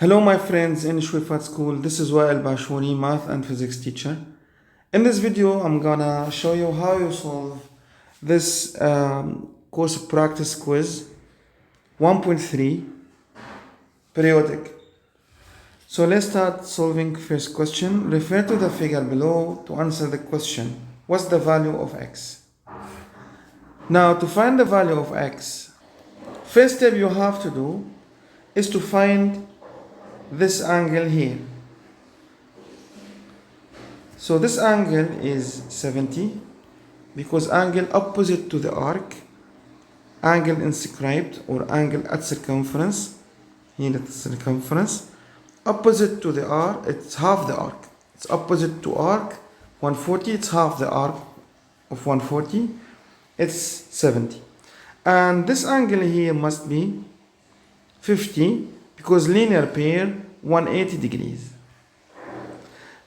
Hello my friends in Choueifat school, this is Wael Bashuri, math and physics teacher. In this video I'm gonna show you how you solve this course practice quiz 1.3 periodic. So let's start solving first question. Refer to the figure below to answer the question. What's the value of x? Now to find the value of x, first step you have to do is to find this angle here. So this angle is 70 because angle opposite to the arc, angle inscribed or angle at circumference, here at the circumference, opposite to the arc, it's half the arc. It's opposite to arc 140, it's half the arc of 140, it's 70. And this angle here must be 50 because linear pair 180 degrees.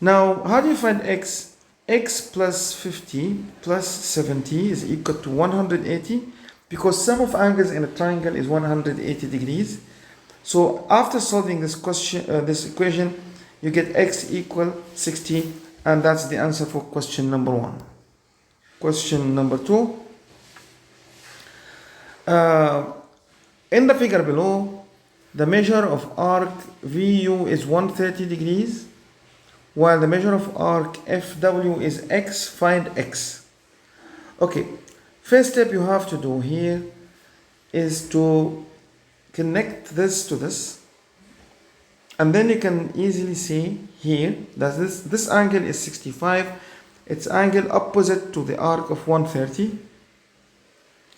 Now how do you find x? X plus 50 plus 70 is equal to 180 because sum of angles in a triangle is 180 degrees. So after solving this question, this equation, you get x equal 60, and that's the answer for question number 1. Question number 2. In the figure below, the measure of arc VU is 130 degrees, while the measure of arc FW is x. Find x. Okay, first step you have to do here is to connect this to this, and then you can easily see here that this angle is 65. It's angle opposite to the arc of 130,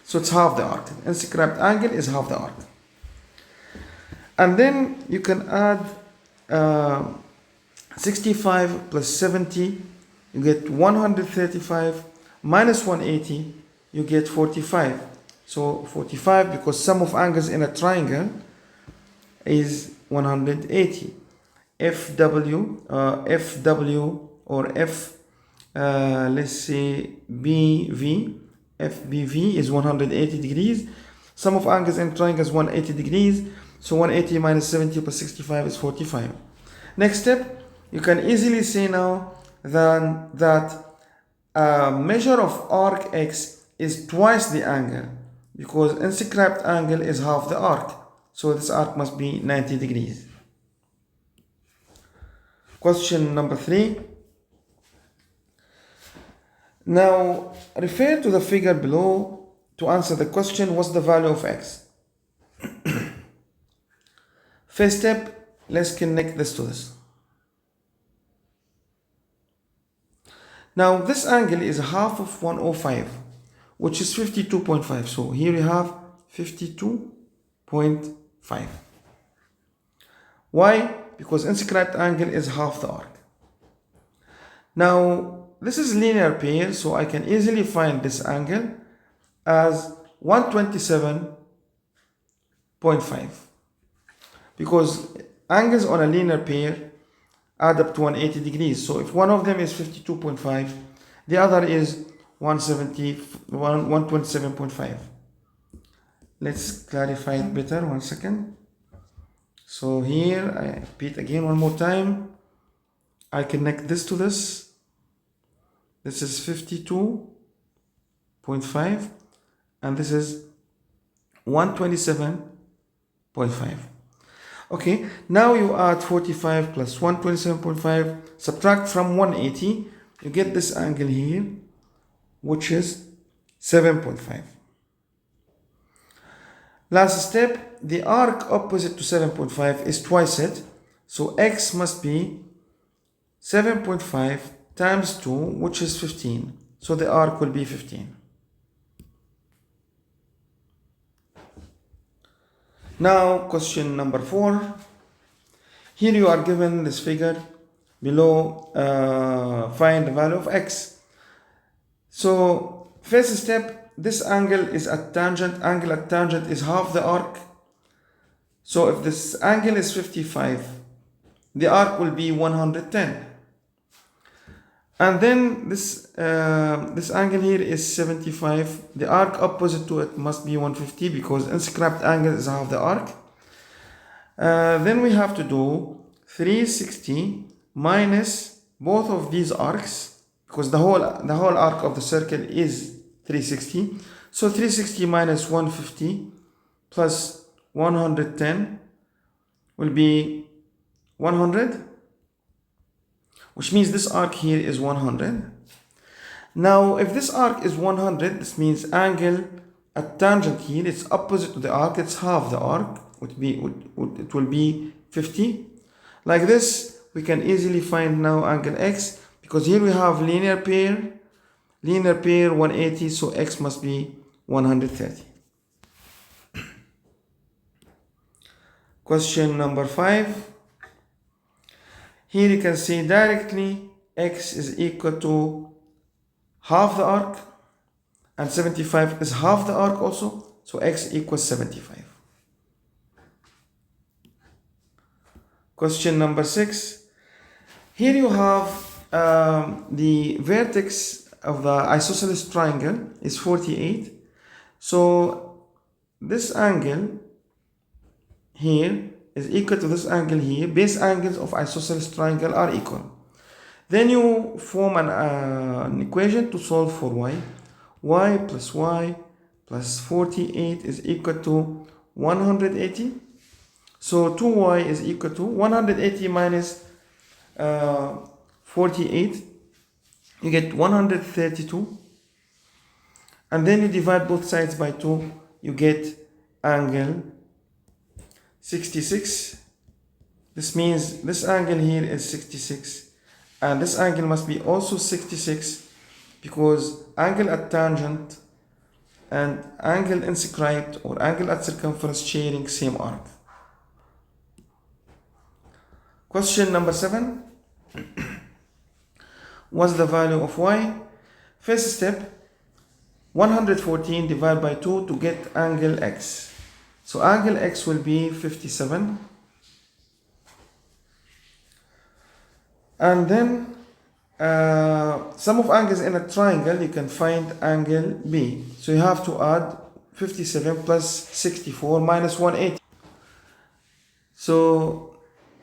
so it's half the arc. Inscribed angle is half the arc. And then you can add 65 plus 70, you get 135, minus 180, you get 45. So 45 because sum of angles in a triangle is 180. FW or let's say FBV is 180 degrees. Sum of angles in a triangle is 180 degrees. So 180 minus 70 plus 65 is 45. Next step, you can easily say now that measure of arc x is twice the angle because inscribed angle is half the arc. So this arc must be 90 degrees. Question number 3. Now refer to the figure below to answer the question, what's the value of x? First step, let's connect this to this. Now this angle is half of 105, which is 52.5. So here we have 52.5. Why? Because inscribed angle is half the arc. Now this is linear pair, so I can easily find this angle as 127.5. Because angles on a linear pair add up to 180 degrees. So if one of them is 52.5, the other is 127.5. Let's clarify it better. 1 second. So here, I repeat again one more time. I connect this to this. This is 52.5 and this is 127.5. Okay, now you add 45 plus 127.5, subtract from 180, you get this angle here, which is 7.5. Last step, the arc opposite to 7.5 is twice it, so x must be 7.5 times 2, which is 15. So the arc will be 15. Now question number 4. Here you are given this figure below, find the value of x. So first step, this angle is at tangent, angle at tangent is half the arc. So if this angle is 55, the arc will be 110. And then this angle here is 75. The arc opposite to it must be 150 because inscribed angle is half the arc. Then we have to do 360 minus both of these arcs, because the whole arc of the circle is 360. So 360 minus 150 plus 110 will be 100, which means this arc here is 100. Now, if this arc is 100, this means angle at tangent here, it's opposite to the arc, it's half the arc, it will be 50. Like this, we can easily find now angle x, because here we have linear pair 180, so x must be 130. Question number 5. Here you can see directly x is equal to half the arc, and 75 is half the arc also, so x equals 75. Question number 6. Here you have the vertex of the isosceles triangle is 48. So this angle here is equal to this angle here. Base angles of isosceles triangle are equal. Then you form an equation to solve for y. Y plus 48 is equal to 180. So 2y is equal to 180 minus 48. You get 132. And then you divide both sides by 2. You get angle 66. This means this angle here is 66. And this angle must be also 66, because angle at tangent and angle inscribed or angle at circumference sharing same arc. Question number 7. What's the value of y? First step, 114 divided by 2 to get angle x. So angle x will be 57. And then sum of angles in a triangle, you can find angle B. So you have to add 57 plus 64 minus 180. So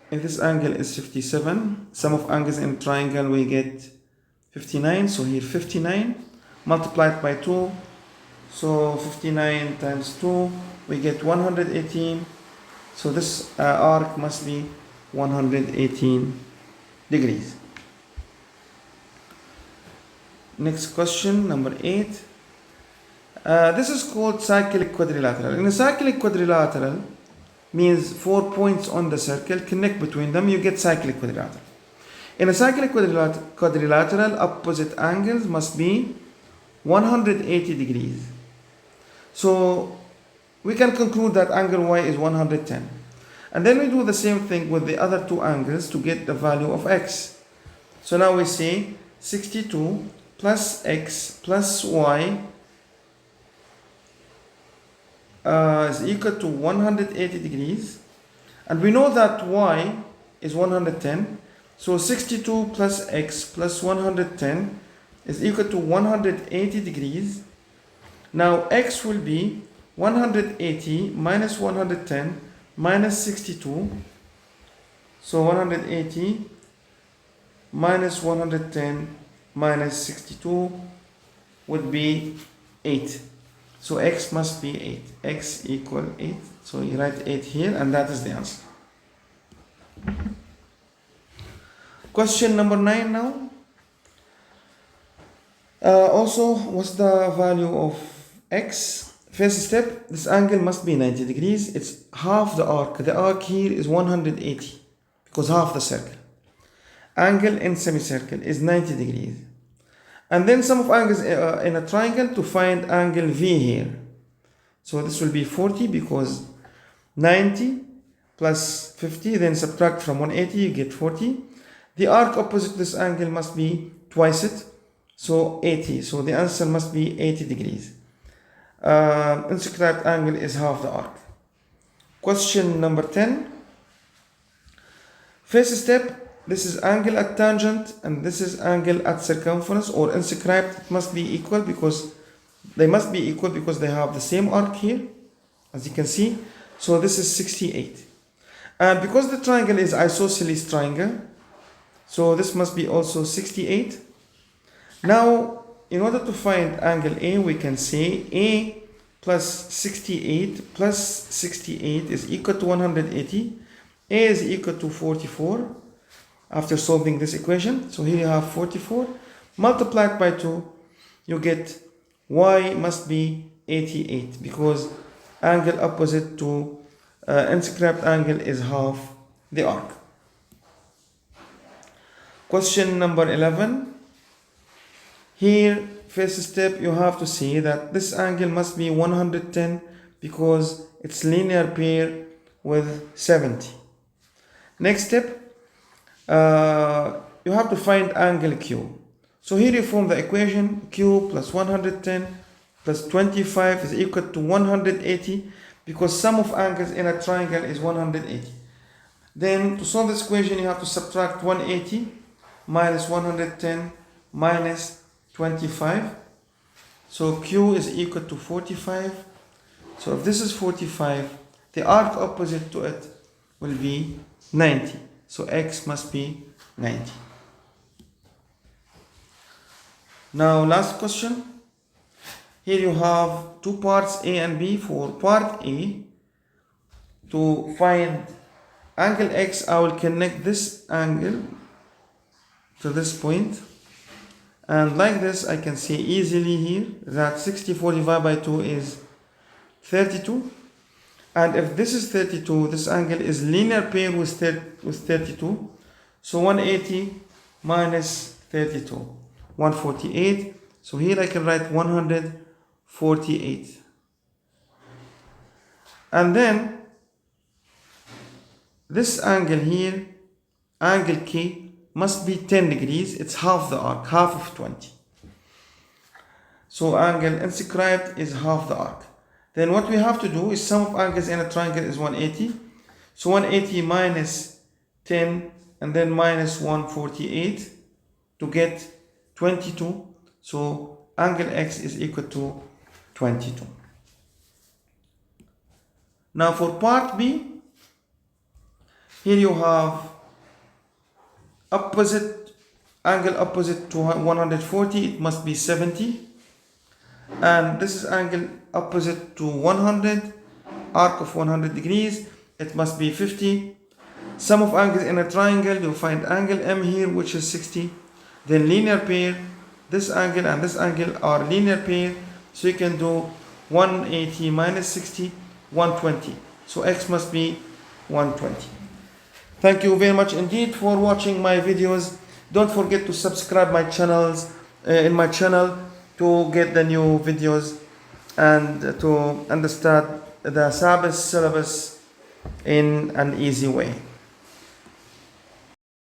if this angle is 57, sum of angles in a triangle we get 59. So here 59 multiplied by 2. So 59 times 2, we get 118. So this arc must be 118 degrees. Next question, number 8. This is called cyclic quadrilateral. In a cyclic quadrilateral, means 4 points on the circle, connect between them, you get cyclic quadrilateral. In a cyclic quadrilateral, opposite angles must be 180 degrees. So we can conclude that angle y is 110. And then we do the same thing with the other two angles to get the value of x. So now we say 62 plus x plus y is equal to 180 degrees. And we know that y is 110. So 62 plus x plus 110 is equal to 180 degrees. Now x will be 180 minus 110 minus 62. So 180 minus 110 minus 62 would be 8. So x must be 8. X equal 8. So you write 8 here, and that is the answer. Question number 9 now. Also, what's the value of x? First step, this angle must be 90 degrees. It's half the arc. The arc here is 180 because half the circle. Angle in semicircle is 90 degrees. And then sum of angles in a triangle to find angle V here. So this will be 40 because 90 plus 50, then subtract from 180, you get 40. The arc opposite this angle must be twice it, so 80. So the answer must be 80 degrees. Inscribed angle is half the arc. Question number 10. First step, this is angle at tangent and this is angle at circumference, or inscribed. It must be equal because they must be equal because they have the same arc here, as you can see. So this is 68. And because the triangle is isosceles triangle, so this must be also 68. Now, in order to find angle A, we can say A plus 68 plus 68 is equal to 180. A is equal to 44 after solving this equation. So here you have 44 multiplied by 2, you get Y must be 88 because angle opposite to inscribed angle is half the arc. Question number 11. Here, first step, you have to say that this angle must be 110 because it's linear pair with 70. Next step, you have to find angle Q. So here you form the equation Q plus 110 plus 25 is equal to 180 because sum of angles in a triangle is 180. Then to solve this equation, you have to subtract 180 minus 110 minus 25. So Q is equal to 45. So if this is 45, the arc opposite to it will be 90. So X must be 90. Now last question. Here you have two parts A and B. For part A, to find angle X, I will connect this angle to this point. And like this, I can see easily here that 64 divided by 2 is 32. And if this is 32, this angle is linear pair with 32. So 180 minus 32, 148. So here I can write 148. And then this angle here, angle K, must be 10 degrees. It's half the arc, half of 20. So angle inscribed is half the arc. Then what we have to do is sum of angles in a triangle is 180. So 180 minus 10 and then minus 148 to get 22. So angle X is equal to 22. Now for part B, here you have angle opposite to 140, it must be 70. And this is angle opposite to 100, arc of 100 degrees, it must be 50. Sum of angles in a triangle, you'll find angle M here, which is 60. Then linear pair, this angle and this angle are linear pair, so you can do 180 minus 60, 120. So X must be 120. Thank you very much indeed for watching my videos. Don't forget to subscribe my channels in my channel to get the new videos and to understand the Sabis syllabus in an easy way.